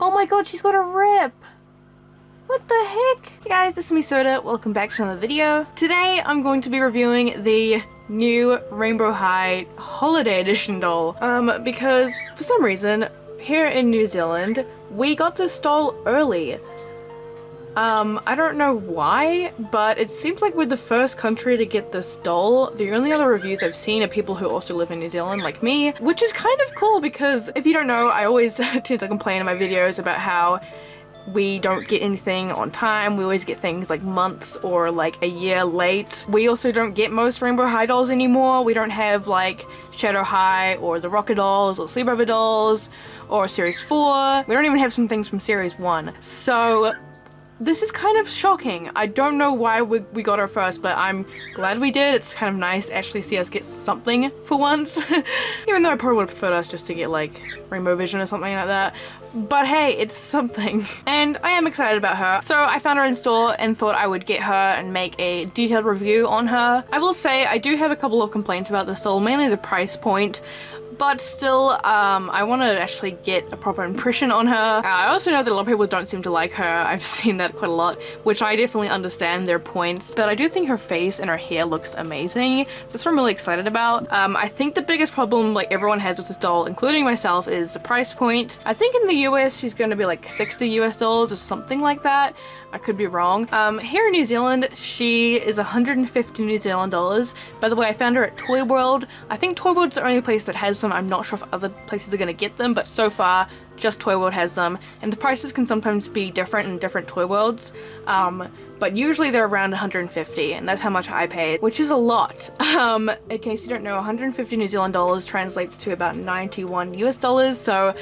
Oh my god, she's got a rip. What the heck? Hey guys, this is me Soda. Welcome back to another video. Today I'm going to be reviewing the new Rainbow High Holiday Edition doll. Because for some reason here in New Zealand we got this doll early. I don't know why, but it seems like we're the first country to get this doll. The only other reviews I've seen are people who also live in New Zealand like me, which is kind of cool because if you don't know, I always tend to complain in my videos about how we don't get anything on time. We always get things like months or like a year late. We also don't get most Rainbow High dolls anymore. We don't have like Shadow High or the Rocket dolls or Sleepover dolls or Series 4. We don't even have some things from Series 1. So this is kind of shocking. I don't know why we got her first, but I'm glad we did. It's kind of nice to actually see us get something for once. Even though I probably would have preferred us just to get like Rainbow Vision or something like that. But hey, it's something. And I am excited about her. So I found her in store and thought I would get her and make a detailed review on her. I will say I do have a couple of complaints about this doll, mainly the price point. But still, I want to actually get a proper impression on her. I also know that a lot of people don't seem to like her. I've seen that quite a lot, which I definitely understand their points. But I do think her face and her hair looks amazing. So that's what I'm really excited about. I think the biggest problem like everyone has with this doll, including myself, is the price point. I think in the US she's going to be like 60 US dollars or something like that. I could be wrong. Here in New Zealand, she is 150 New Zealand dollars. By the way, I found her at Toy World. I think Toy World's the only place that has them. I'm not sure if other places are going to get them, but so far, just Toy World has them. And the prices can sometimes be different in different Toy Worlds. But usually they're around 150, and that's how much I paid, which is a lot. In case you don't know, 150 New Zealand dollars translates to about 91 US dollars, so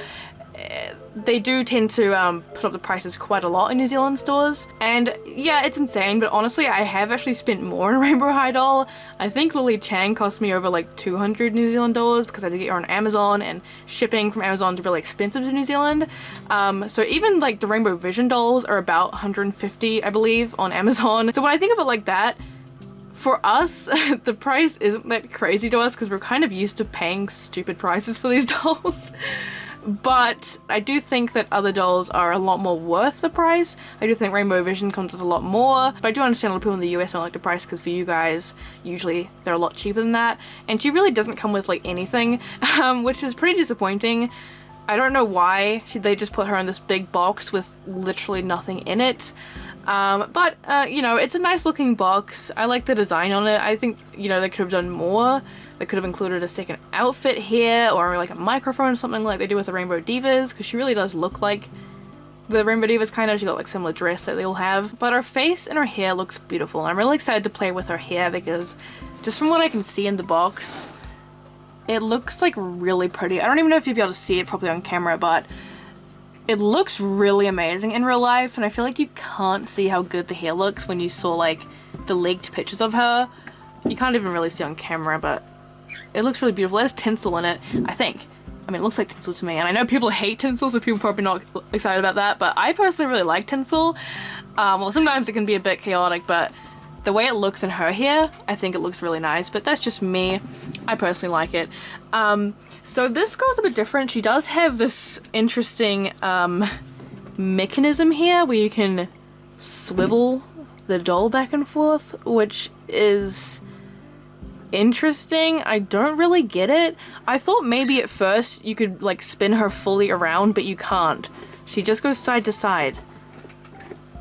they do tend to put up the prices quite a lot in New Zealand stores. And yeah, it's insane, but honestly I have actually spent more on Rainbow High doll. I think Lily Chang cost me over like 200 New Zealand dollars because I did get her on Amazon, and shipping from Amazon is really expensive to New Zealand. So even like the Rainbow Vision dolls are about 150 I believe on Amazon. So when I think of it like that, for us, the price isn't that crazy to us because we're kind of used to paying stupid prices for these dolls. But I do think that other dolls are a lot more worth the price. I do think Rainbow Vision comes with a lot more, but I do understand a lot of people in the US don't like the price because for you guys, usually they're a lot cheaper than that. And she really doesn't come with like anything, which is pretty disappointing. I don't know why they just put her in this big box with literally nothing in it. But you know, it's a nice looking box. I like the design on it. I think, you know, they could have done more. They could have included a second outfit here, or like a microphone or something like they do with the Rainbow Divas, because she really does look like the Rainbow Divas kind of. She got like similar dress that they all have. But her face and her hair looks beautiful. I'm really excited to play with her hair because just from what I can see in the box, it looks like really pretty. I don't even know if you'll be able to see it properly on camera, but it looks really amazing in real life, and I feel like you can't see how good the hair looks when you saw like the leaked pictures of her. You can't even really see on camera, but it looks really beautiful. There's tinsel in it, I think. I mean, it looks like tinsel to me, and I know people hate tinsel, so people are probably not excited about that, but I personally really like tinsel. Well, sometimes it can be a bit chaotic, but the way it looks in her hair, I think it looks really nice, but that's just me. I personally like it. So this girl's a bit different. She does have this interesting mechanism here where you can swivel the doll back and forth, which is interesting. I don't really get it. I thought maybe at first you could like spin her fully around, but you can't. She just goes side to side.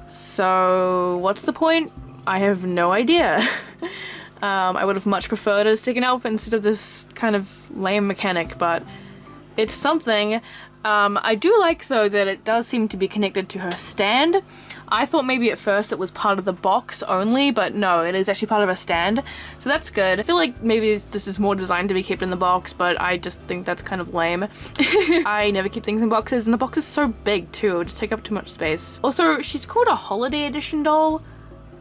So what's the point? I have no idea. I would have much preferred a second outfit instead of this kind of lame mechanic, but it's something. I do like though that it does seem to be connected to her stand. I thought maybe at first it was part of the box only, but no, it is actually part of her stand, so that's good. I feel like maybe this is more designed to be kept in the box, but I just think that's kind of lame. I never keep things in boxes, and the box is so big too, it would just take up too much space. Also, she's called a holiday edition doll.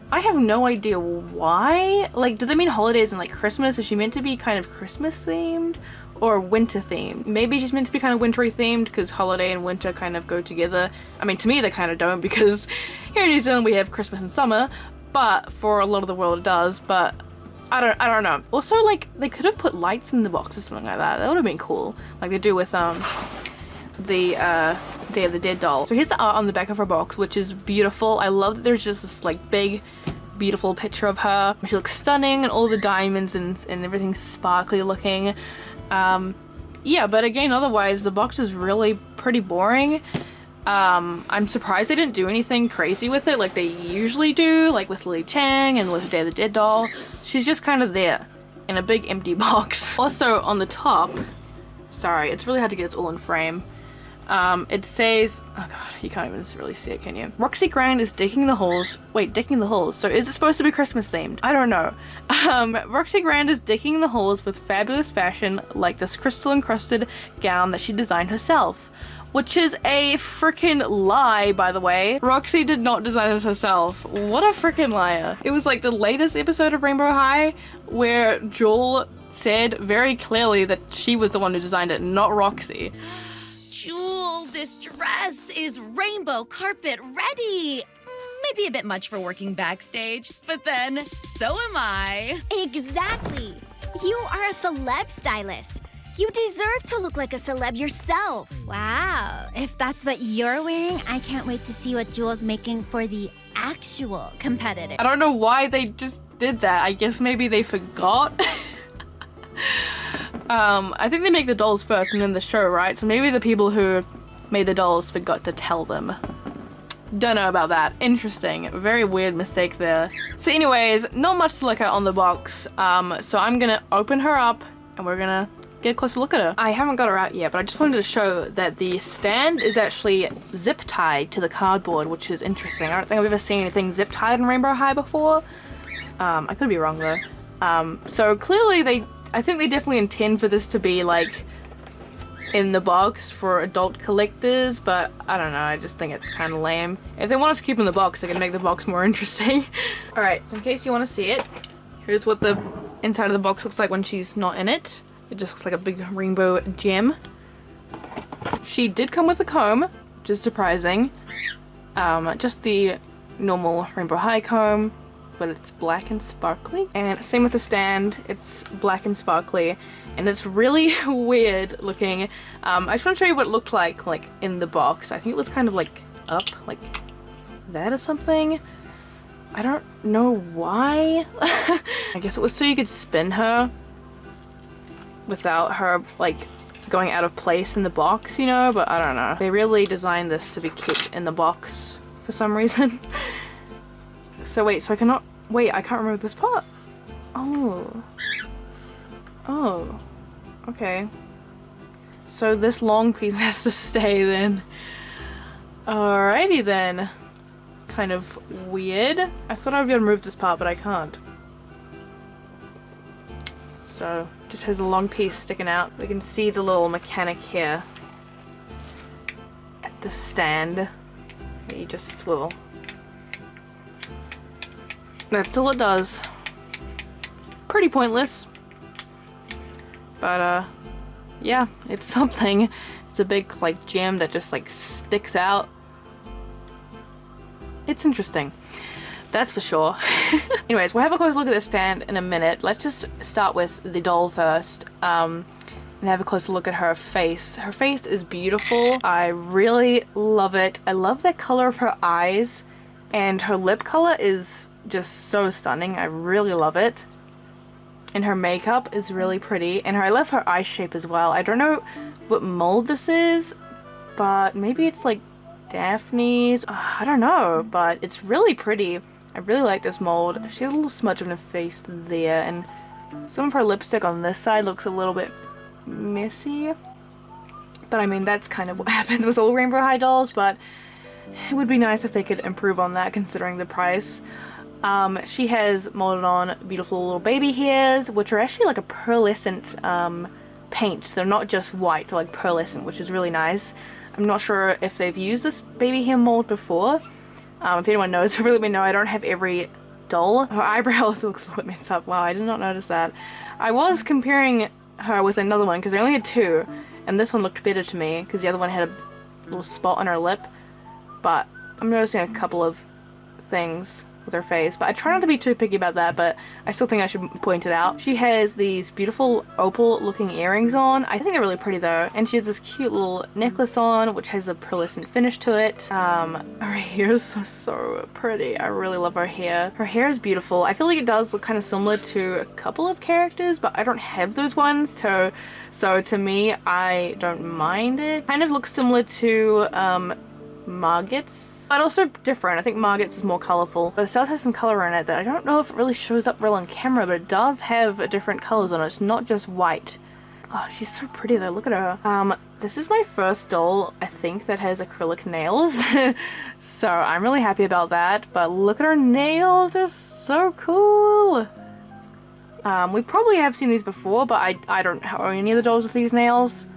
I have no idea why. Like, does that mean holidays and like Christmas? Is she meant to be kind of Christmas themed or winter themed? Maybe she's meant to be kind of wintry themed because holiday and winter kind of go together. I mean, to me they kind of don't, because here in New Zealand we have Christmas and summer, but for a lot of the world it does. But I don't know. Also, like, they could have put lights in the box or something like that. That would have been cool, like they do with the Day of the Dead doll. So here's the art on the back of her box, which is beautiful. I love that there's just this like big, beautiful picture of her. She looks stunning, and all the diamonds and everything's sparkly looking. Yeah, but again, otherwise the box is really pretty boring. I'm surprised they didn't do anything crazy with it like they usually do, like with Lily Chang and with the Day of the Dead doll. She's just kind of there in a big empty box. Also on the top, sorry, it's really hard to get this all in frame. It says, oh god, you can't even really see it, can you? Roxie Grand is digging the holes. Wait, digging the holes. So is it supposed to be Christmas themed? I don't know. Roxie Grand is digging the holes with fabulous fashion like this crystal encrusted gown that she designed herself. Which is a freaking lie, by the way. Roxie did not design this herself. What a freaking liar. It was like the latest episode of Rainbow High where Joel said very clearly that she was the one who designed it, not Roxie. Jewel, this dress is rainbow carpet ready. Maybe a bit much for working backstage, but then so am I. Exactly. You are a celeb stylist. You deserve to look like a celeb yourself. Wow, if that's what you're wearing, I can't wait to see what Jewel's making for the actual competitor. I don't know why they just did that. I guess maybe they forgot. I think they make the dolls first and then the show, right? So maybe the people who made the dolls forgot to tell them. Don't know about that. Interesting. Very weird mistake there. So anyways, not much to look at on the box. So I'm gonna open her up and we're gonna get a closer look at her. I haven't got her out yet, but I just wanted to show that the stand is actually zip tied to the cardboard, which is interesting. I don't think I've ever seen anything zip tied in Rainbow High before. I could be wrong though. So clearly I think they definitely intend for this to be like in the box for adult collectors, but I don't know, I just think it's kind of lame. If they want us to keep in the box, they can make the box more interesting. Alright, so in case you want to see it, here's what the inside of the box looks like when she's not in it. It just looks like a big rainbow gem. She did come with a comb, which is surprising. Just the normal Rainbow High comb, but it's black and sparkly. And same with the stand, it's black and sparkly, and it's really weird looking. I just want to show you what it looked like in the box. I think it was kind of like up, like that or something. I don't know why. I guess it was so you could spin her without her like going out of place in the box, you know, but I don't know. They really designed this to be kept in the box for some reason. So wait, so I cannot, wait, I can't remember this part. Oh, okay. So this long piece has to stay then. Alrighty then. Kind of weird. I thought I would be able to move this part, but I can't. So just has a long piece sticking out. We can see the little mechanic here at the stand that you just swivel. That's all it does. Pretty pointless, but yeah, it's something. It's a big like gem that just like sticks out. It's interesting, that's for sure. Anyways, we'll have a close look at this stand in a minute. Let's just start with the doll first, and have a closer look at her face. Her face is beautiful. I really love it. I love the color of her eyes, and her lip color is just so stunning. I really love it. And her makeup is really pretty, and I love her eye shape as well. I don't know what mold this is, but maybe it's like Daphne's. I don't know, but it's really pretty. I really like this mold. She has a little smudge on her face there, and some of her lipstick on this side looks a little bit messy. But I mean, that's kind of what happens with all Rainbow High dolls, but it would be nice if they could improve on that considering the price. She has molded on beautiful little baby hairs, which are actually like a pearlescent paint. They're not just white, they're like pearlescent, which is really nice. I'm not sure if they've used this baby hair mold before. If anyone knows, really let me know. I don't have every doll. Her eyebrows looks a little bit messed up. Wow, I did not notice that. I was comparing her with another one because I only had two, and this one looked better to me because the other one had a little spot on her lip. But I'm noticing a couple of things. with her face, but I try not to be too picky about that, but I still think I should point it out. She has these beautiful opal looking earrings on. I think they're really pretty though, and she has this cute little necklace on which has a pearlescent finish to it. Her hair is so pretty. I really love her hair. Her hair is beautiful. I feel like it does look kind of similar to a couple of characters, but I don't have those ones, so to me I don't mind it. Kind of looks similar to Margit's, but also different. I think Margit's is more colorful, but it does have some color in it that I don't know if it really shows up real on camera, but it does have different colors on it. It's not just white. Oh, she's so pretty though. Look at her. This is my first doll, I think, that has acrylic nails. So I'm really happy about that, but look at her nails. They're so cool. We probably have seen these before, but I don't own any of the dolls with these nails.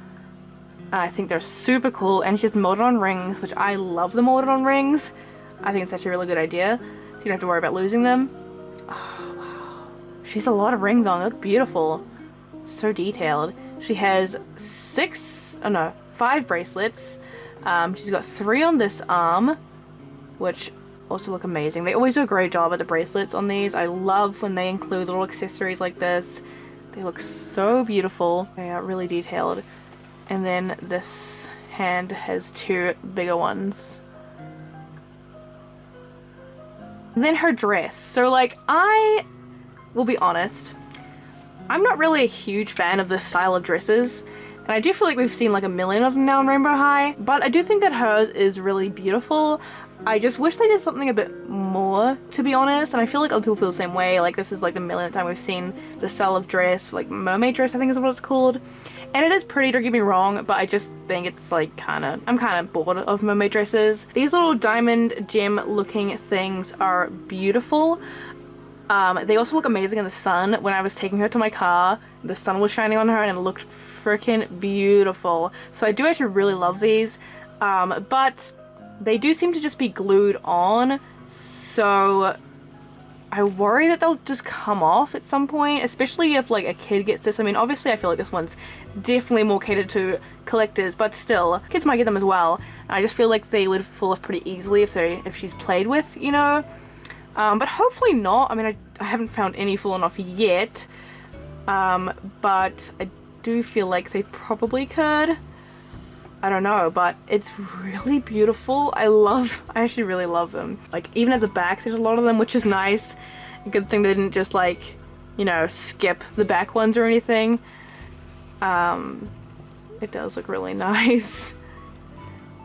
I think they're super cool, and she has molded on rings, which I love the molded on rings. I think it's actually a really good idea, so you don't have to worry about losing them. Oh, wow. She has a lot of rings on. They look beautiful. So detailed. She has 5 bracelets. She's got 3 on this arm, which also look amazing. They always do a great job at the bracelets on these. I love when they include little accessories like this. They look so beautiful. They are really detailed. And then this hand has 2 bigger ones. And then her dress. So like, I will be honest, I'm not really a huge fan of this style of dresses. And I do feel like we've seen like a million of them now in Rainbow High. But I do think that hers is really beautiful. I just wish they did something a bit more, to be honest, and I feel like other people feel the same way. Like, this is like the millionth time we've seen the style of dress, like mermaid dress I think is what it's called. And it is pretty, don't get me wrong, but I just think it's like I'm kind of bored of mermaid dresses. These little diamond gem looking things are beautiful. They also look amazing in the sun. When I was taking her to my car, the sun was shining on her and it looked freaking beautiful. So I do actually really love these, but they do seem to just be glued on, so I worry that they'll just come off at some point, especially if like a kid gets this. I mean, obviously I feel like this one's definitely more catered to collectors, but still, kids might get them as well. And I just feel like they would fall off pretty easily if she's played with, you know? But hopefully not. I mean, I haven't found any falling off yet, but I do feel like they probably could. I don't know, but it's really beautiful. I actually really love them. Like, even at the back, there's a lot of them, which is nice. A good thing they didn't just, like, you know, skip the back ones or anything. It does look really nice.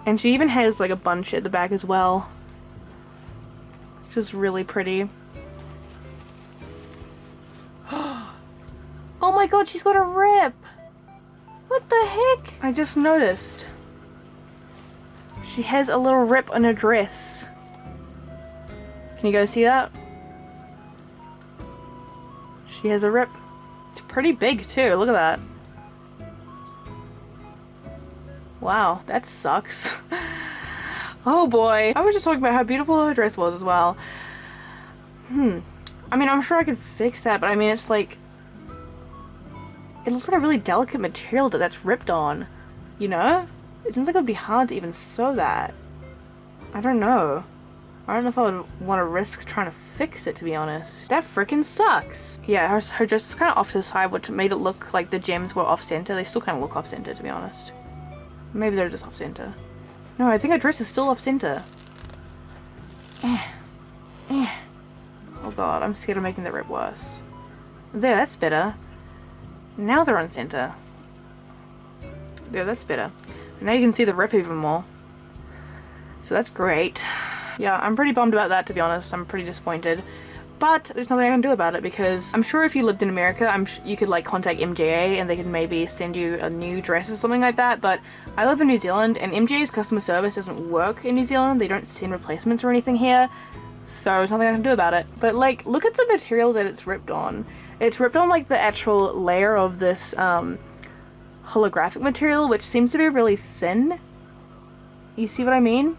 And she even has, like, a bunch at the back as well, which is really pretty. Oh my god, she's got a rip! What the heck? I just noticed. She has a little rip on her dress. Can you guys see that? She has a rip. It's pretty big too, look at that. Wow, that sucks. Oh boy. I was just talking about how beautiful her dress was as well. I mean, I'm sure I could fix that, but I mean, it's like, it looks like a really delicate material that's ripped on, you know? It seems like it would be hard to even sew that. I don't know. I don't know if I would want to risk trying to fix it, to be honest. That freaking sucks. Yeah, her dress is kind of off to the side, which made it look like the gems were off-center. They still kind of look off-center, to be honest. Maybe they're just off-center. No, I think her dress is still off-center. Oh god, I'm scared of making the rip worse. There, that's better. Now they're on center. Yeah, that's better. Now you can see the rip even more. So that's great. Yeah, I'm pretty bummed about that, to be honest. I'm pretty disappointed. But there's nothing I can do about it, because I'm sure if you lived in America, you could like contact MJA and they could maybe send you a new dress or something like that. But I live in New Zealand and MJA's customer service doesn't work in New Zealand. They don't send replacements or anything here. So there's nothing I can do about it. But like, look at the material that it's ripped on. It's ripped on like the actual layer of this holographic material, which seems to be really thin. You see what I mean?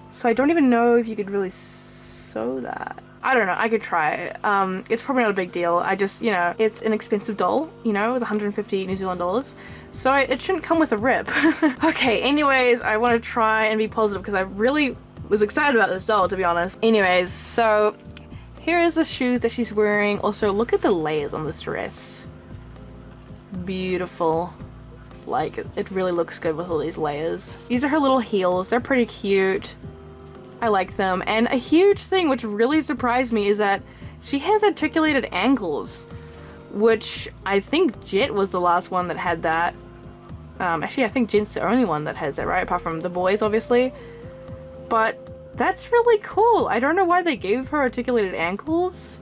So I don't even know if you could really sew that. I don't know, I could try. It's probably not a big deal. I just, you know, it's an expensive doll, you know, with 150 New Zealand dollars. So it shouldn't come with a rip. Okay, anyways, I want to try and be positive because I really was excited about this doll, to be honest. Anyways, so Here is the shoes that she's wearing. Also, look at the layers on this dress. Beautiful. Like, it really looks good with all these layers. These are her little heels. They're pretty cute. I like them. And a huge thing which really surprised me is that she has articulated ankles, which I think Jet was the last one that had that. Actually, I think Jet's the only one that has it, right? Apart from the boys, obviously. But that's really cool. I don't know why they gave her articulated ankles,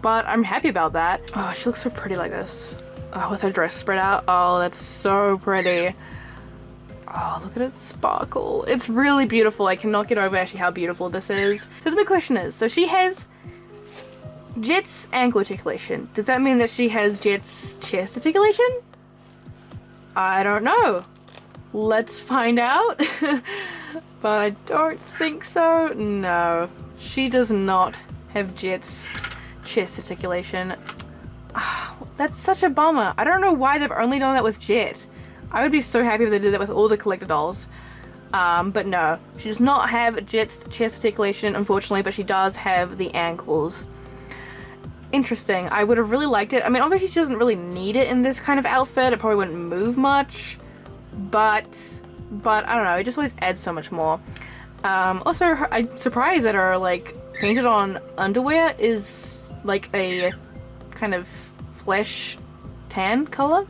but I'm happy about that. Oh, she looks so pretty like this. Oh, with her dress spread out. Oh, that's so pretty. Oh, look at it sparkle. It's really beautiful. I cannot get over actually how beautiful this is. So the big question is, so she has Jet's ankle articulation. Does that mean that she has Jet's chest articulation? I don't know. Let's find out. But I don't think so. No, she does not have Jet's chest articulation. Oh, that's such a bummer. I don't know why they've only done that with Jet. I would be so happy if they did that with all the collector dolls. But no, she does not have Jet's chest articulation, unfortunately, but she does have the ankles. Interesting. I would have really liked it. I mean, obviously she doesn't really need it in this kind of outfit. It probably wouldn't move much, but I don't know. It just always adds so much more. Also, I'm surprised that her like painted on underwear is like a kind of flesh tan color.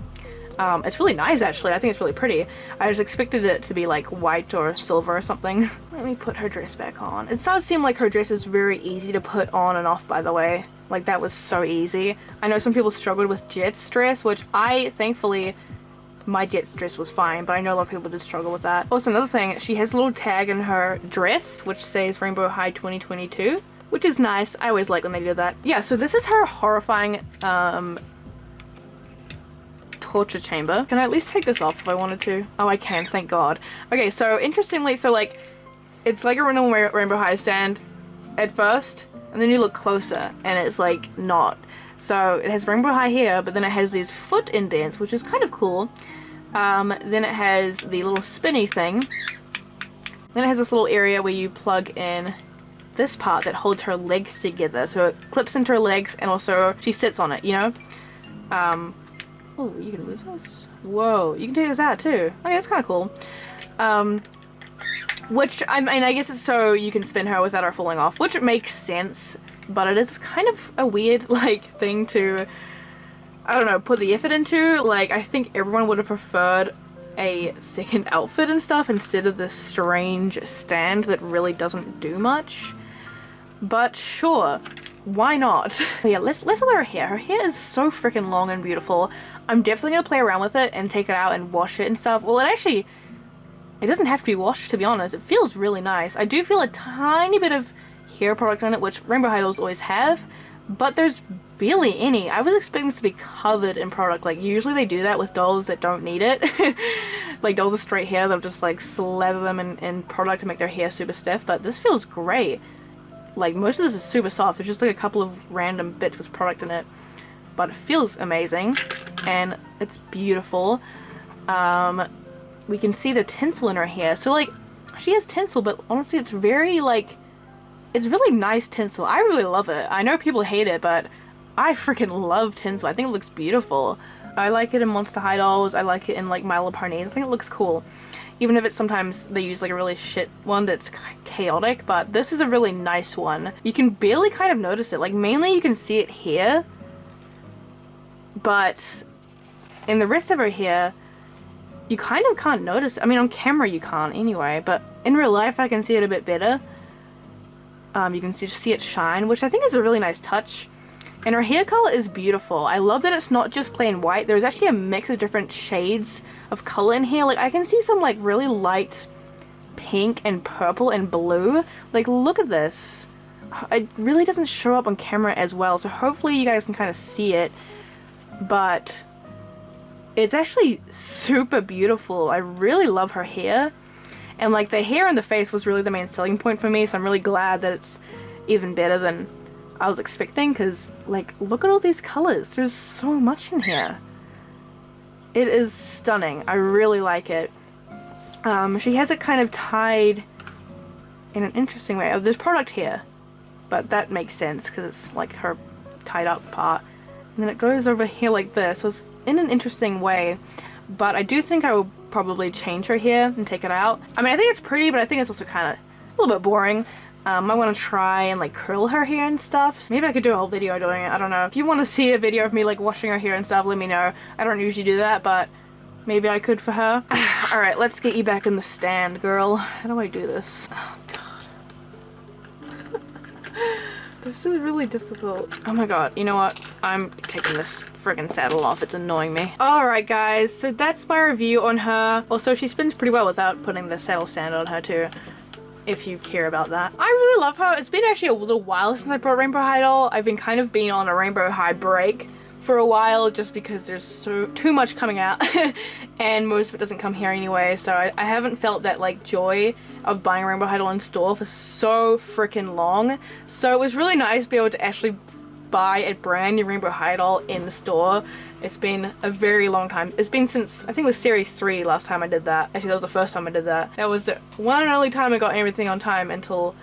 It's really nice actually. I think it's really pretty. I just expected it to be like white or silver or something. Let me put her dress back on. It does seem like her dress is very easy to put on and off, by the way. Like, that was so easy. I know some people struggled with Jet's dress, which thankfully, my Jet's dress was fine, but I know a lot of people did struggle with that. Also, another thing, she has a little tag in her dress, which says Rainbow High 2022, which is nice. I always like when they do that. Yeah, so this is her horrifying, torture chamber. Can I at least take this off if I wanted to? Oh, I can, thank God. Okay, so interestingly, so like, it's like a normal Rainbow High stand at first, and then you look closer, and it's like not. So it has Rainbow High here, but then it has these foot indents, which is kind of cool. Then it has the little spinny thing. Then it has this little area where you plug in this part that holds her legs together. So it clips into her legs, and also she sits on it, you know? Oh, you can move this? Whoa, you can take this out too. Okay, that's kind of cool. Which, I mean, I guess it's so you can spin her without her falling off, which makes sense, but it is kind of a weird, like, thing to, I don't know, put the effort into. Like, I think everyone would have preferred a second outfit and stuff instead of this strange stand that really doesn't do much. But sure, why not? But yeah, let's look at her hair. Her hair is so freaking long and beautiful. I'm definitely gonna play around with it and take it out and wash it and stuff. Well, it doesn't have to be washed, to be honest. It feels really nice. I do feel a tiny bit of hair product on it, which Rainbow High dolls always have, but there's barely any. I was expecting this to be covered in product. Like, usually they do that with dolls that don't need it. Like, dolls with straight hair, they'll just, like, slather them in product to make their hair super stiff, but this feels great. Like, most of this is super soft. There's just, like, a couple of random bits with product in it, but it feels amazing, and it's beautiful. We can see the tinsel in her hair. So, like, she has tinsel, but honestly, it's very, like, it's really nice tinsel. I really love it. I know people hate it, but I freaking love tinsel. I think it looks beautiful. I like it in Monster High dolls. I like it in, like, My Little Ponies. I think it looks cool. Even if it's sometimes they use, like, a really shit one that's chaotic, but this is a really nice one. You can barely kind of notice it. Like, mainly you can see it here, but in the rest of her hair, you kind of can't notice. I mean, on camera you can't anyway, but in real life I can see it a bit better. You can just see it shine, which I think is a really nice touch. And her hair color is beautiful. I love that it's not just plain white. There's actually a mix of different shades of color in here. Like, I can see some, like, really light pink and purple and blue. Like, look at this. It really doesn't show up on camera as well, so hopefully you guys can kind of see it. But it's actually super beautiful. I really love her hair. And, like, the hair and the face was really the main selling point for me, so I'm really glad that it's even better than I was expecting, because, like, look at all these colors. There's so much in here. It is stunning. I really like it. She has it kind of tied in an interesting way. Oh, there's product here. but that makes sense because it's like her tied up part. And then it goes over here like this, so it's in an interesting way. But I do think I will probably change her hair and take it out. I mean, I think it's pretty, but I think it's also kind of a little bit boring. I want to try and like curl her hair and stuff. Maybe I could do a whole video doing it. I don't know. If you want to see a video of me like washing her hair and stuff, let me know. I don't usually do that, but maybe I could for her. Alright, let's get you back in the stand, girl. How do I do this? Oh, God. This is really difficult. Oh my god, you know what? I'm taking this friggin' saddle off. It's annoying me. Alright guys, so that's my review on her. Also, she spins pretty well without putting the saddle stand on her too, if you care about that. I really love her. It's been actually a little while since I brought Rainbow High doll. I've been kind of being on a Rainbow High break for a while just because there's too much coming out and most of it doesn't come here anyway, so I haven't felt that like joy of buying Rainbow High doll in store for so freaking long. So it was really nice to be able to actually buy a brand new Rainbow High doll in the store. It's been a very long time. It's been since, I think it was series 3 last time I did that. Actually, that was the first time I did that. That was the one and only time I got everything on time until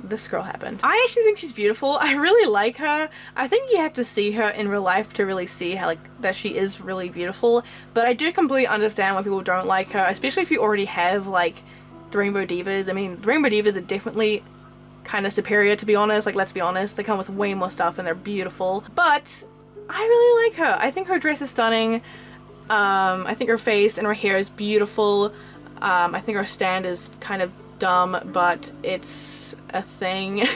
this girl happened. I actually think she's beautiful. I really like her. I think you have to see her in real life to really see how like that she is really beautiful. But I do completely understand why people don't like her, especially if you already have like the Rainbow Divas. I mean, the Rainbow Divas are definitely kind of superior, to be honest. Like, let's be honest, they come with way more stuff and they're beautiful. But I really like her. I think her dress is stunning. I think her face and her hair is beautiful. I think her stand is kind of dumb, but it's a thing.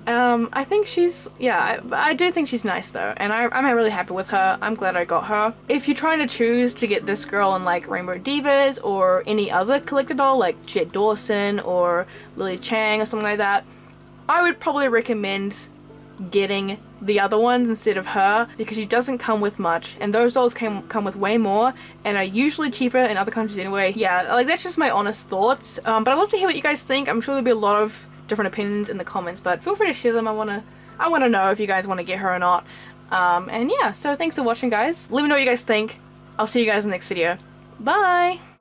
I think she's, yeah, I do think she's nice though, and I'm really happy with her. I'm glad I got her. If you're trying to choose to get this girl in like Rainbow Divas or any other collector doll like Jet Dawson or Lily Chang or something like that, I would probably recommend getting the other ones instead of her, because she doesn't come with much, and those dolls come with way more and are usually cheaper in other countries anyway. Yeah, like that's just my honest thoughts. But I'd love to hear what you guys think. I'm sure there'll be a lot of different opinions in the comments, but feel free to share them. I want to know if you guys want to get her or not. And yeah, so thanks for watching guys. Let me know what you guys think. I'll see you guys in the next video. Bye!